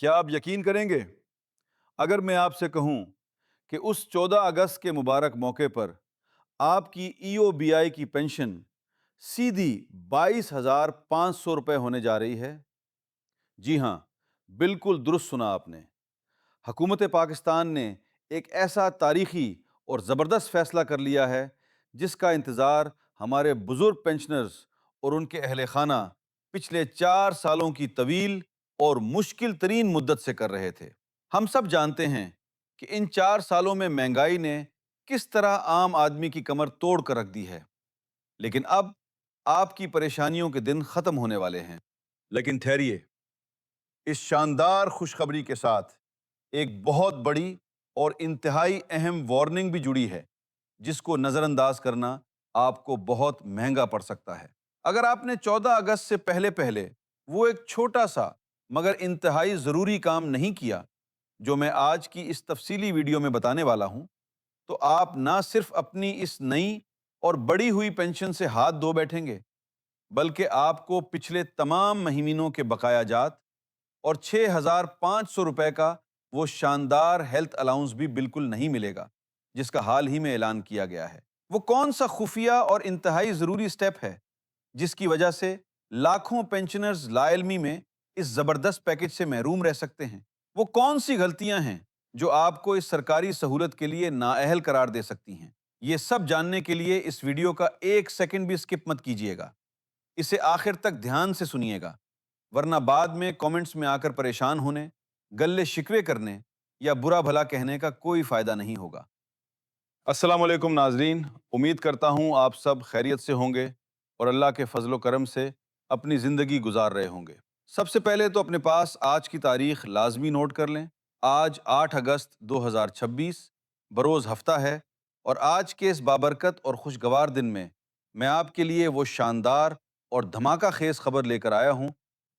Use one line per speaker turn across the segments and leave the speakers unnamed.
کیا آپ یقین کریں گے اگر میں آپ سے کہوں کہ اس 14 اگست کے مبارک موقع پر آپ کی ای او بی آئی کی پینشن سیدھی 22,500 روپے ہونے جا رہی ہے؟ جی ہاں، بالکل درست سنا آپ نے۔ حکومت پاکستان نے ایک ایسا تاریخی اور زبردست فیصلہ کر لیا ہے جس کا انتظار ہمارے بزرگ پینشنرز اور ان کے اہل خانہ پچھلے 4 سالوں کی طویل اور مشکل ترین مدت سے کر رہے تھے۔ ہم سب جانتے ہیں کہ ان 4 سالوں میں مہنگائی نے کس طرح عام آدمی کی کمر توڑ کر رکھ دی ہے، لیکن اب آپ کی پریشانیوں کے دن ختم ہونے والے ہیں۔ لیکن ٹھہریے، اس شاندار خوشخبری کے ساتھ ایک بہت بڑی اور انتہائی اہم وارننگ بھی جڑی ہے جس کو نظر انداز کرنا آپ کو بہت مہنگا پڑ سکتا ہے۔ اگر آپ نے 14 اگست سے پہلے پہلے وہ ایک چھوٹا سا مگر انتہائی ضروری کام نہیں کیا جو میں آج کی اس تفصیلی ویڈیو میں بتانے والا ہوں، تو آپ نہ صرف اپنی اس نئی اور بڑی ہوئی پینشن سے ہاتھ دھو بیٹھیں گے، بلکہ آپ کو پچھلے تمام مہینوں کے بقایا جات اور 6,500 روپے کا وہ شاندار ہیلتھ الاؤنس بھی بالکل نہیں ملے گا جس کا حال ہی میں اعلان کیا گیا ہے۔ وہ کون سا خفیہ اور انتہائی ضروری سٹیپ ہے جس کی وجہ سے لاکھوں پینشنرز لا علمی میں اس زبردست پیکج سے محروم رہ سکتے ہیں؟ وہ کون سی غلطیاں ہیں جو آپ کو اس سرکاری سہولت کے لیے نااہل قرار دے سکتی ہیں؟ یہ سب جاننے کے لیے اس ویڈیو کا 1 سیکنڈ بھی اسکپ مت کیجیے گا، اسے آخر تک دھیان سے سنیے گا، ورنہ بعد میں کامنٹس میں آ کر پریشان ہونے، گلے شکوے کرنے یا برا بھلا کہنے کا کوئی فائدہ نہیں ہوگا۔ السلام علیکم ناظرین، امید کرتا ہوں آپ سب خیریت سے ہوں گے اور اللہ کے فضل و کرم سے اپنی زندگی گزار رہے ہوں گے۔ سب سے پہلے تو اپنے پاس آج کی تاریخ لازمی نوٹ کر لیں۔ آج 8 اگست 2026 بروز ہفتہ ہے، اور آج کے اس بابرکت اور خوشگوار دن میں آپ کے لیے وہ شاندار اور دھماکہ خیز خبر لے کر آیا ہوں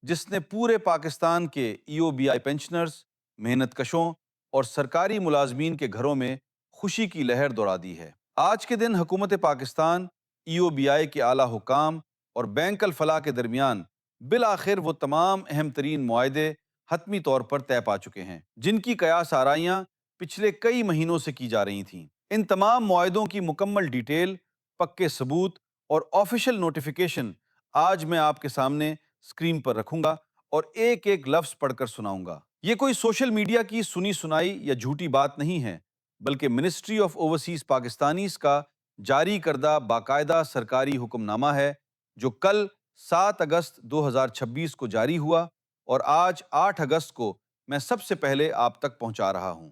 جس نے پورے پاکستان کے ای او بی آئی پینشنرز، محنت کشوں اور سرکاری ملازمین کے گھروں میں خوشی کی لہر دوڑا دی ہے۔ آج کے دن حکومت پاکستان، ای او بی آئی کے اعلیٰ حکام اور بینک الفلاح کے درمیان بالآخر وہ تمام اہم ترین معاہدے حتمی طور پر طے پا چکے ہیں جن کی قیاس آرائیاں پچھلے کئی مہینوں سے کی جا رہی تھیں۔ ان تمام معاہدوں کی مکمل ڈیٹیل، پکے ثبوت اور آفیشیل نوٹیفیکیشن آج میں آپ کے سامنے اسکرین پر رکھوں گا اور ایک ایک لفظ پڑھ کر سناؤں گا۔ یہ کوئی سوشل میڈیا کی سنی سنائی یا جھوٹی بات نہیں ہے، بلکہ منسٹری آف اوورسیز پاکستانیز کا جاری کردہ باقاعدہ سرکاری حکم نامہ ہے جو کل 7 اگست 2026 کو جاری ہوا، اور آج 8 اگست کو میں سب سے پہلے آپ تک پہنچا رہا ہوں۔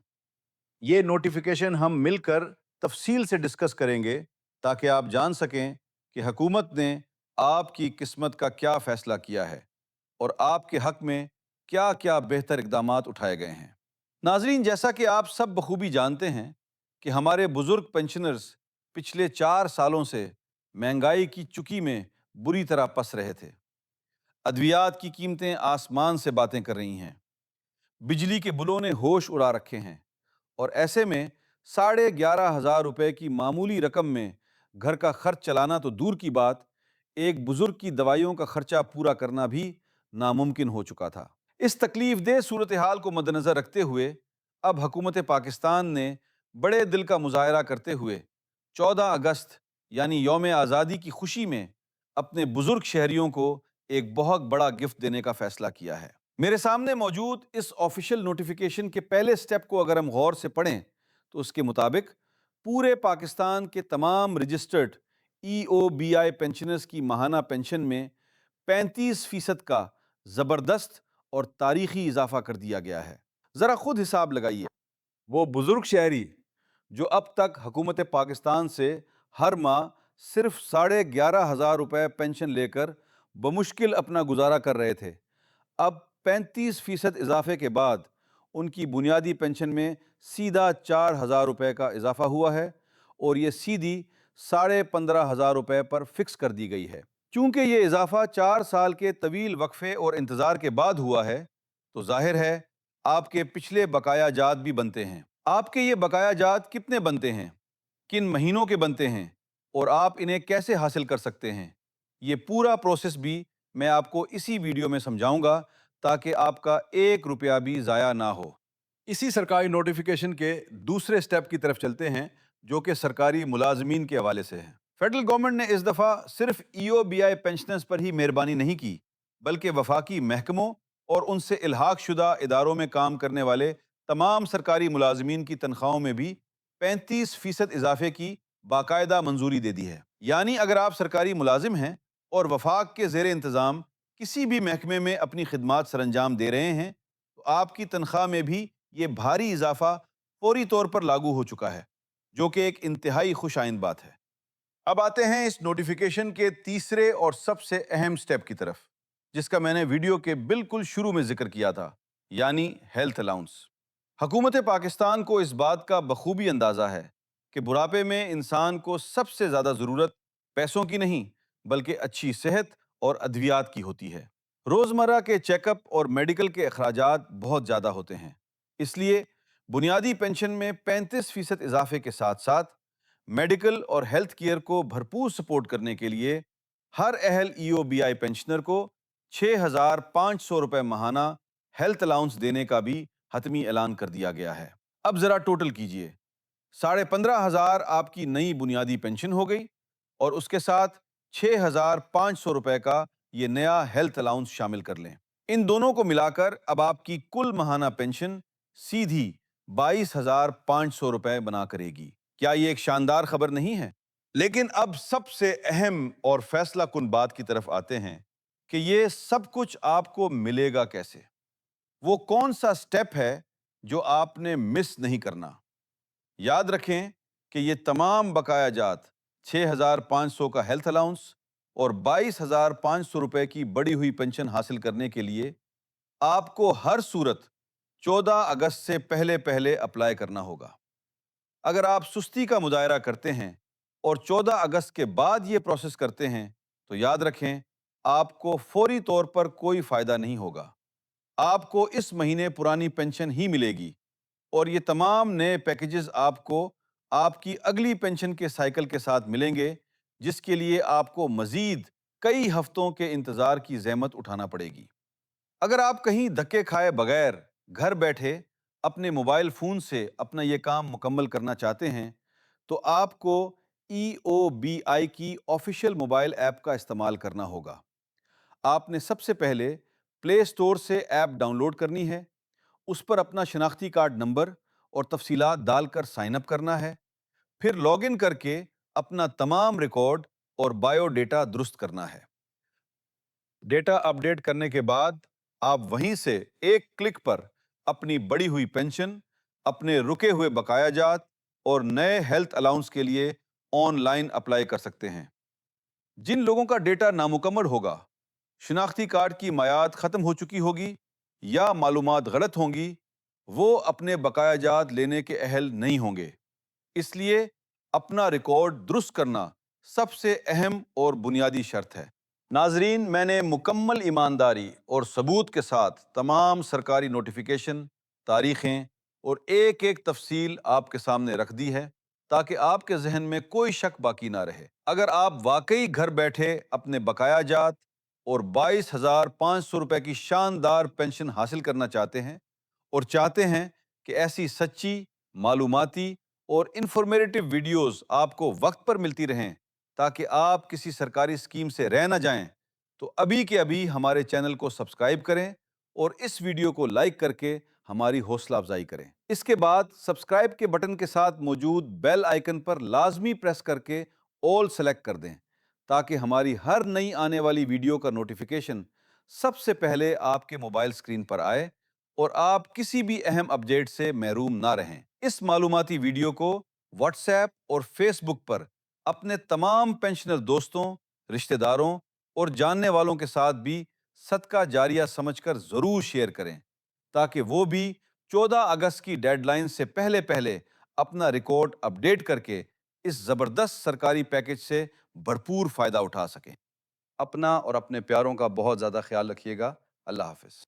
یہ نوٹیفیکیشن ہم مل کر تفصیل سے ڈسکس کریں گے تاکہ آپ جان سکیں کہ حکومت نے آپ کی قسمت کا کیا فیصلہ کیا ہے اور آپ کے حق میں کیا کیا بہتر اقدامات اٹھائے گئے ہیں۔ ناظرین، جیسا کہ آپ سب بخوبی جانتے ہیں کہ ہمارے بزرگ پینشنرز پچھلے 4 سالوں سے مہنگائی کی چکی میں بری طرح پس رہے تھے۔ ادویات کی قیمتیں آسمان سے باتیں کر رہی ہیں، بجلی کے بلوں نے ہوش اڑا رکھے ہیں، اور ایسے میں 11,500 روپے کی معمولی رقم میں گھر کا خرچ چلانا تو دور کی بات، ایک بزرگ کی دوائیوں کا خرچہ پورا کرنا بھی ناممکن ہو چکا تھا۔ اس تکلیف دہ صورتحال کو مد نظر رکھتے ہوئے اب حکومت پاکستان نے بڑے دل کا مظاہرہ کرتے ہوئے 14 اگست یعنی یوم آزادی کی خوشی میں اپنے بزرگ شہریوں کو ایک بہت بڑا گفٹ دینے کا فیصلہ کیا ہے۔ میرے سامنے موجود اس آفیشیل نوٹیفیکیشن کے پہلے سٹیپ کو اگر ہم غور سے پڑھیں تو اس کے مطابق پورے پاکستان کے تمام رجسٹرڈ ای او بی آئی پینشنرز کی ماہانہ پینشن میں 35% کا زبردست اور تاریخی اضافہ کر دیا گیا ہے۔ ذرا خود حساب لگائیے، وہ بزرگ شہری جو اب تک حکومت پاکستان سے ہر ماہ صرف 11,500 روپے پینشن لے کر بمشکل اپنا گزارا کر رہے تھے، اب 35% اضافے کے بعد ان کی بنیادی پینشن میں سیدھا 4,000 روپے کا اضافہ ہوا ہے، اور یہ سیدھی 15,500 روپے پر فکس کر دی گئی ہے۔ چونکہ یہ اضافہ 4 سال کے طویل وقفے اور انتظار کے بعد ہوا ہے، تو ظاہر ہے آپ کے پچھلے بقایا جات بھی بنتے ہیں۔ آپ کے یہ بقایا جات کتنے بنتے ہیں، کن مہینوں کے بنتے ہیں، اور آپ انہیں کیسے حاصل کر سکتے ہیں، یہ پورا پروسیس بھی میں آپ کو اسی ویڈیو میں سمجھاؤں گا تاکہ آپ کا ایک روپیہ بھی ضائع نہ ہو۔ اسی سرکاری نوٹیفیکیشن کے دوسرے سٹیپ کی طرف چلتے ہیں، جو کہ سرکاری ملازمین کے حوالے سے ہے۔ فیڈرل گورنمنٹ نے اس دفعہ صرف ای او بی آئی پینشنرز پر ہی مہربانی نہیں کی، بلکہ وفاقی محکموں اور ان سے الحاق شدہ اداروں میں کام کرنے والے تمام سرکاری ملازمین کی تنخواہوں میں بھی 35% اضافے کی باقاعدہ منظوری دے دی ہے۔ یعنی اگر آپ سرکاری ملازم ہیں اور وفاق کے زیر انتظام کسی بھی محکمے میں اپنی خدمات سر انجام دے رہے ہیں، تو آپ کی تنخواہ میں بھی یہ بھاری اضافہ فوری طور پر لاگو ہو چکا ہے، جو کہ ایک انتہائی خوش آئند بات ہے۔ اب آتے ہیں اس نوٹیفیکیشن کے تیسرے اور سب سے اہم سٹیپ کی طرف، جس کا میں نے ویڈیو کے بالکل شروع میں ذکر کیا تھا، یعنی ہیلتھ الاؤنس۔ حکومت پاکستان کو اس بات کا بخوبی اندازہ ہے کہ بڑھاپے میں انسان کو سب سے زیادہ ضرورت پیسوں کی نہیں، بلکہ اچھی صحت اور ادویات کی ہوتی ہے۔ روزمرہ کے چیک اپ اور میڈیکل کے اخراجات بہت زیادہ ہوتے ہیں، اس لیے بنیادی پینشن میں 35% اضافے کے ساتھ ساتھ میڈیکل اور ہیلتھ کیئر کو بھرپور سپورٹ کرنے کے لیے ہر اہل ای او بی آئی پینشنر کو 6,500 روپے ماہانہ ہیلتھ الاؤنس دینے کا بھی حتمی اعلان کر دیا گیا ہے۔ اب ذرا ٹوٹل کیجئے، 15,500 آپ کی نئی بنیادی پینشن ہو گئی، اور اس کے ساتھ 6,500 روپے کا یہ نیا ہیلتھ الاؤنس شامل کر لیں۔ ان دونوں کو ملا کر اب آپ کی کل ماہانہ پینشن سیدھی 22,500 روپے بنا کرے گی۔ کیا یہ ایک شاندار خبر نہیں ہے؟ لیکن اب سب سے اہم اور فیصلہ کن بات کی طرف آتے ہیں کہ یہ سب کچھ آپ کو ملے گا کیسے؟ وہ کون سا سٹیپ ہے جو آپ نے مس نہیں کرنا؟ یاد رکھیں کہ یہ تمام بقایا جات 6,500 کا ہیلتھ الاؤنس اور 22,500 روپے کی بڑی ہوئی پینشن حاصل کرنے کے لیے آپ کو ہر صورت 14 اگست سے پہلے پہلے اپلائی کرنا ہوگا۔ اگر آپ سستی کا مظاہرہ کرتے ہیں اور 14 اگست کے بعد یہ پروسیس کرتے ہیں، تو یاد رکھیں آپ کو فوری طور پر کوئی فائدہ نہیں ہوگا۔ آپ کو اس مہینے پرانی پینشن ہی ملے گی، اور یہ تمام نئے پیکیجز آپ کو آپ کی اگلی پینشن کے سائیکل کے ساتھ ملیں گے، جس کے لیے آپ کو مزید کئی ہفتوں کے انتظار کی زحمت اٹھانا پڑے گی۔ اگر آپ کہیں دھکے کھائے بغیر گھر بیٹھے اپنے موبائل فون سے اپنا یہ کام مکمل کرنا چاہتے ہیں، تو آپ کو ای او بی آئی کی آفیشیل موبائل ایپ کا استعمال کرنا ہوگا۔ آپ نے سب سے پہلے پلے اسٹور سے ایپ ڈاؤن لوڈ کرنی ہے، اس پر اپنا شناختی کارڈ نمبر اور تفصیلات ڈال کر سائن اپ کرنا ہے، پھر لاگ ان کر کے اپنا تمام ریکارڈ اور بایو ڈیٹا درست کرنا ہے۔ ڈیٹا اپ ڈیٹ کرنے کے بعد آپ وہیں سے ایک کلک پر اپنی بڑی ہوئی پینشن، اپنے رکے ہوئے بقایا جات اور نئے ہیلتھ الاؤنس کے لیے آن لائن اپلائی کر سکتے ہیں۔ جن لوگوں کا ڈیٹا نامکمل ہوگا، شناختی کارڈ کی میعاد ختم ہو چکی ہوگی یا معلومات غلط ہوں گی، وہ اپنے بقایا جات لینے کے اہل نہیں ہوں گے۔ اس لیے اپنا ریکارڈ درست کرنا سب سے اہم اور بنیادی شرط ہے۔ ناظرین، میں نے مکمل ایمانداری اور ثبوت کے ساتھ تمام سرکاری نوٹیفیکیشن، تاریخیں اور ایک ایک تفصیل آپ کے سامنے رکھ دی ہے، تاکہ آپ کے ذہن میں کوئی شک باقی نہ رہے۔ اگر آپ واقعی گھر بیٹھے اپنے بقایا جات اور 22,500 روپے کی شاندار پینشن حاصل کرنا چاہتے ہیں، اور چاہتے ہیں کہ ایسی سچی، معلوماتی اور انفارمیٹیو ویڈیوز آپ کو وقت پر ملتی رہیں تاکہ آپ کسی سرکاری اسکیم سے رہ نہ جائیں، تو ابھی کے ابھی ہمارے چینل کو سبسکرائب کریں اور اس ویڈیو کو لائک کر کے ہماری حوصلہ افزائی کریں۔ اس کے بعد سبسکرائب کے بٹن کے ساتھ موجود بیل آئیکن پر لازمی پریس کر کے آل سلیکٹ کر دیں، تاکہ ہماری ہر نئی آنے والی ویڈیو کا نوٹیفیکیشن سب سے پہلے آپ کے موبائل اسکرین پر آئے اور آپ کسی بھی اہم اپڈیٹ سے محروم نہ رہیں۔ اس معلوماتی ویڈیو کو واٹس ایپ اور فیس بک پر اپنے تمام پینشنر دوستوں، رشتہ داروں اور جاننے والوں کے ساتھ بھی صدقہ جاریہ سمجھ کر ضرور شیئر کریں، تاکہ وہ بھی 14 اگست کی ڈیڈ لائن سے پہلے پہلے اپنا ریکارڈ اپڈیٹ کر کے اس زبردست سرکاری پیکج سے بھرپور فائدہ اٹھا سکیں۔ اپنا اور اپنے پیاروں کا بہت زیادہ خیال رکھیے گا۔ اللہ حافظ۔